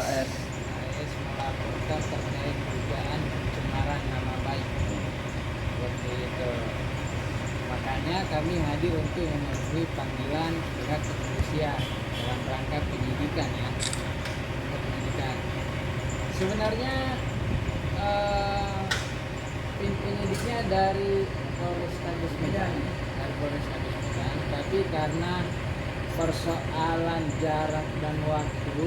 AS melaporkan terkait dugaan pencemaran nama baik. Seperti itu. Makanya kami hadir untuk memenuhi panggilan pihak kepolisian dalam rangka penyidikan ya. Penyidikan. Sebenarnya tim penyidiknya dari Polrestabes Medan, tapi karena persoalan jarak dan waktu,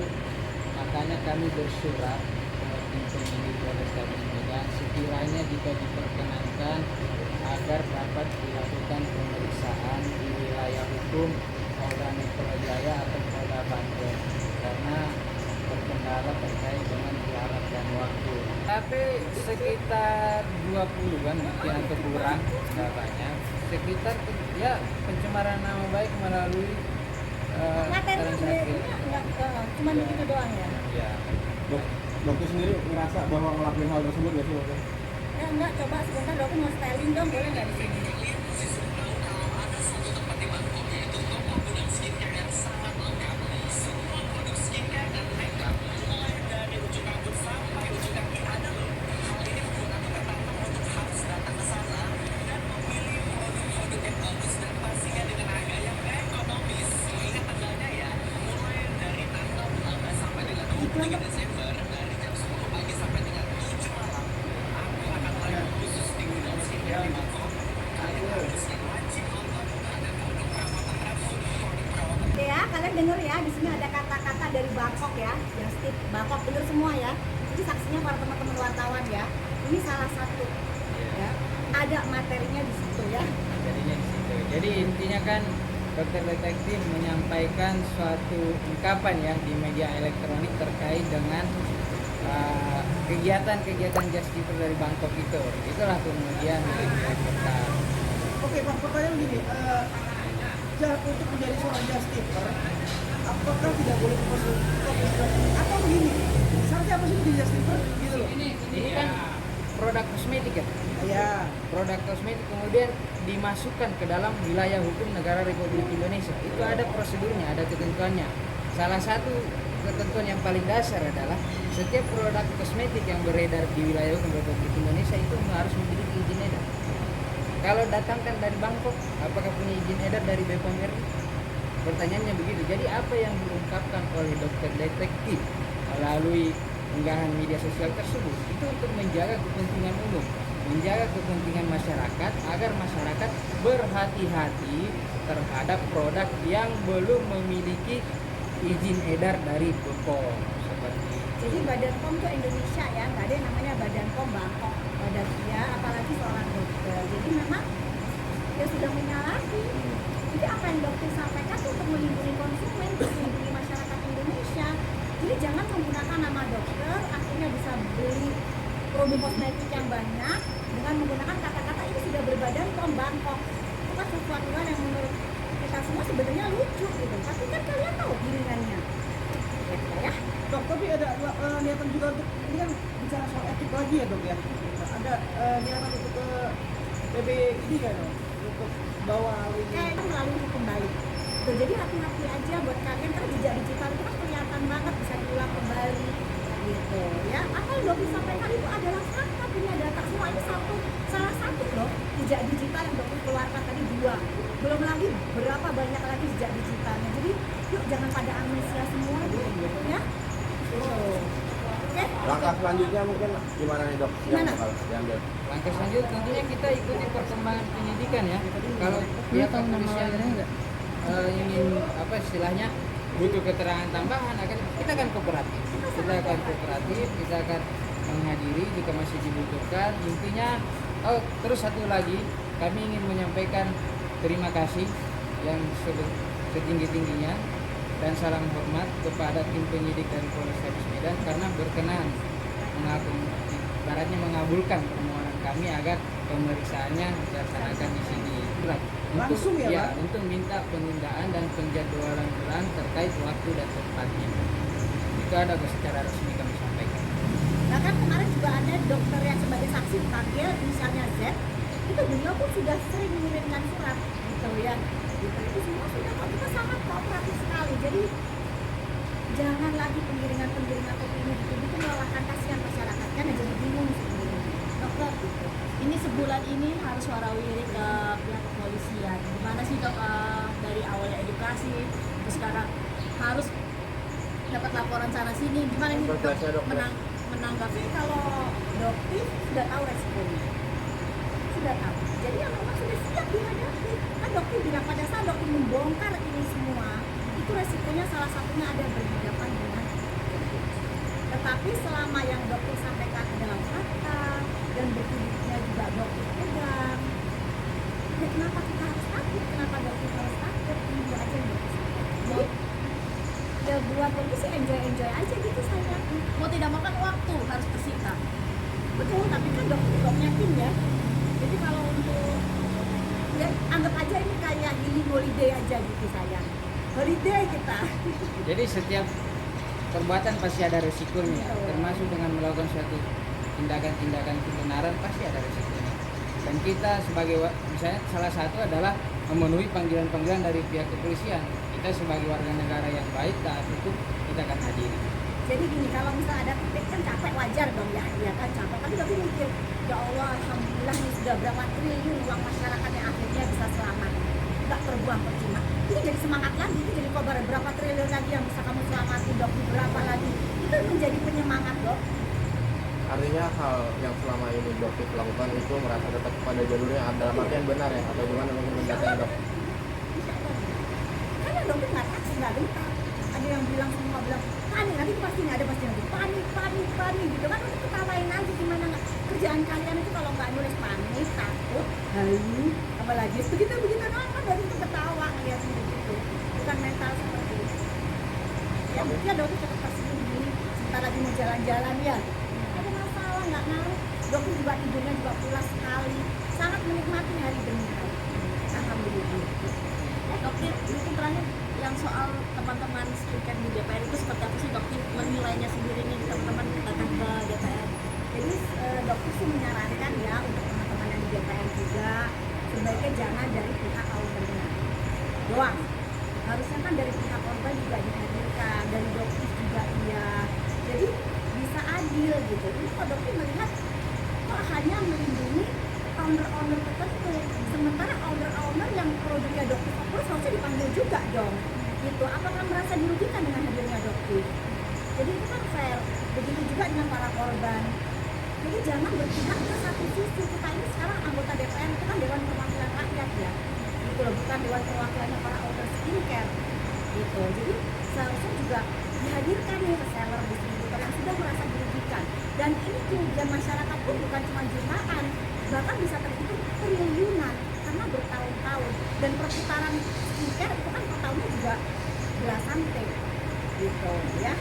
makanya kami bersurat ke tim penyidik Polrestabes Medan sekiranya jika diperkenankan agar dapat dilakukan pemeriksaan di wilayah hukum Polda Metro Jaya atau Polda Banten karena terkendala terkait dengan jarak dan waktu. Tapi sekitar 20-an mungkin atau kurang, tidak banyak. Sekitar ya pencemaran nama baik melalui transaksi. Cuma begitu doang ya? Ya. Dokter sendiri ngerasa bahwa ngelakuin hal tersebut nggak sih dokter? Ya enggak, coba sebentar dokter mau styling dong, boleh nggak di sini? Ya, kalian dengar ya, di sini ada kata-kata dari Bangkok ya, yang Steve Bangkok, dengar semua ya. Jadi saksinya para teman-teman wartawan ya. Ini salah satu ya. Ada materinya di situ ya. Materinya di situ. Jadi intinya kan dokter detektif menyampaikan suatu ungkapan ya di media elektronik terkait dengan kegiatan-kegiatan justiper dari Bangkok itu. Itulah kemudian dilaporkan. Oke Pak, pertanyaan gini, untuk menjadi seorang justiper, apakah tidak boleh profesional atau begini? Syaratnya apa sih menjadi justiper gitu loh? Ini kan produk kosmetik ya. Ya. Produk kosmetik kemudian dimasukkan ke dalam wilayah hukum negara Republik Indonesia. Itu ada prosedurnya, ada ketentuannya. Salah satu ketentuan yang paling dasar adalah setiap produk kosmetik yang beredar di wilayah hukum Republik Indonesia itu harus memiliki izin edar. Kalau datangkan dari Bangkok, apakah punya izin edar dari BPOM RI? Pertanyaannya begitu. Jadi apa yang diungkapkan oleh dokter detektif melalui unggahan media sosial tersebut itu untuk menjaga kepentingan umum, menjaga kepentingan masyarakat agar masyarakat berhati-hati terhadap produk yang belum memiliki izin edar dari BPOM seperti itu. Jadi Badan POM itu Indonesia ya, nggak ada yang namanya Badan POM Bangkok. Badan ya, apalagi seorang dokter. Jadi memang ya sudah menyalahi. Jadi apa yang dokter sampaikan itu untuk melindungi konsumen, untuk melindungi masyarakat Indonesia. Jadi jangan menggunakan nama dokter, akhirnya bisa beli produk kosmetik yang banyak dengan menggunakan kata-kata ini sudah berbadan POM Bangkok. Itu kan sesuatu yang menurut kita semua sebenarnya lucu gitu. Tapi kan kalian tahu giringannya. Ya. Dok, tapi ada niatan juga untuk, ini kan bicara soal etik lagi ya dok ya? Ada niatan untuk ke PBID kan dok? Untuk bawa ini? Itu melalui hukum balik. Tuh, jadi hati-hati aja buat kalian, karena jejak digital itu kan kelihatan banget, bisa diulang kembali gitu ya. Apa yang Doki sampaikan itu adalah fakta, punya data semua, ini salah satu loh jejak digital yang Doki keluarkan tadi 2, belum lagi berapa banyak lagi jejak digitalnya. Jadi yuk jangan pada amnesia semua gitu ya. Oke. Langkah selanjutnya mungkin gimana nih dok? Gimana? Yang bakal diambil? Langkah selanjutnya tentunya kita ikuti perkembangan penyidikan ya. Kalau pihak kepolisian ingin apa istilahnya butuh keterangan tambahan, kita akan kooperatif. Kita akan menghadiri jika masih dibutuhkan. Intinya, terus satu lagi, kami ingin menyampaikan terima kasih yang setinggi-tingginya dan salam hormat kepada tim penyidik dari Polrestabes Medan karena berkenan mengabulkan permohonan kami agar pemeriksaannya dilaksanakan di sini. Langsung ya, Pak? Untuk minta penundaan dan penjadwalan ulang terkait waktu dan tempatnya. Itu ada secara resmi kami sampaikan. Nah kan kemarin juga ada dokter yang sebagai saksi dipanggil, misalnya Z, itu beliau pun sudah sering mengirimkan surat gitu ya. Gitu. Itu semua sudah kok, kita sangat kooperatif sekali. Jadi jangan lagi penggiringan opini itu melelahkan, kasihan masyarakat kan jadi bingung sebenarnya. Dokter, Ini sebulan ini harus warawiri ke pihak kepolisian. Gimana sih dok, dari awalnya edukasi, terus sekarang harus dapat laporan sana sini. Gimana ini dok Progresnya, dok, ya? menanggapi? kalau dokter sudah tahu resikonya, sudah tahu. Jadi yang memang sudah siap dihadapi. Kan dokter bilang pada saat dokter membongkar ini semua, itu resikonya salah satunya ada berhadapan dengan COVID. Tetapi selama yang dokter sampaikan adalah fakta dan bukti-buktinya juga dokter pegang, ya kenapa kita harus takut? Kenapa dokter harus takut? Ini aja yang dokter sampaikan. Jadi ya buat dokter sih enjoy aja gitu saya. Mau tidak mau kan waktu harus tersita. Betul, tapi kan dokternya tim ya. Jadi kalau untuk ya anggap aja ini kayak healing holiday aja gitu saya. Holiday kita. Jadi setiap perbuatan pasti ada resikonya, Betul. termasuk dengan melakukan suatu tindakan-tindakan kebenaran pasti ada resikonya. Dan kita sebagai misalnya salah satu adalah memenuhi panggilan-panggilan dari pihak kepolisian. Kita sebagai warga negara yang baik taat hukum, kita akan hadiri. Jadi gini, kalau misalnya ada titik kan capek wajar dong ya, iya kan capek. Tapi dokter mikir, ya Allah, alhamdulillah ini sudah berapa triliun uang masyarakat yang akhirnya bisa selamat, nggak terbuang percuma. Ini jadi semangat lagi, itu jadi kobar berapa triliun lagi yang bisa kamu selamatin, dokter berapa lagi. Itu menjadi penyemangat dok. Artinya hal yang selama ini dokter lakukan itu merasa tetap pada jalurnya dalam artian benar ya, atau gimana mungkin penjelasannya dok? Karena dokter nggak takut, nggak gentar. Ada yang bilang semua bilang panik, nanti pasti nggak ada, pasti nanti panik gitu kan. Untuk ketawain aja gimana nggak, kerjaan kalian itu kalau nggak nulis panik, takut, halu, apalagi begitu doang kan dari itu ketawa ngeliat begitu. Bukan mental seperti itu. Ya mungkin dokter tetap tersenyum begini, sebentar lagi mau jalan-jalan ya. Ada masalah nggak ngaruh. Dokter juga tidurnya juga pulas sekali, sangat menikmati hari demi hari. Alhamdulillah. Dokter, mungkin terakhir yang soal teman-teman skincare di DPR itu seperti apa sih dokter menilainya sendiri nih teman-teman datang ke DPR? Jadi dokter sih menyarankan ya untuk teman-teman yang di DPR juga sebaiknya jangan dari pihak ownernya doang. Harusnya kan dari pihak korban juga dihadirkan, dari dokter juga iya. Jadi bisa adil gitu. Ini kok dokter melihat kok hanya melindungi owner-owner tertentu, sementara owner-owner yang produknya dokter fokus harusnya dipanggil juga dong. Gitu. Apakah merasa dirugikan dengan hadirnya dokter? Jadi itu kan fair. Begitu juga dengan para korban. Jadi jangan berpihak ke satu sisi. Kita ini sekarang anggota DPR itu kan Dewan Perwakilan Rakyat ya. Gitu loh, bukan Dewan Perwakilannya para owner skincare. Gitu. Jadi seharusnya juga dihadirkan nih reseller, distributor yang sudah merasa dirugikan. Dan ini kerugian masyarakat pun bukan cuma jutaan, bahkan bisa terhitung triliunan karena bertahun-tahun. Dan perputaran skincare itu kan per tahunnya juga belasan T gitu ya.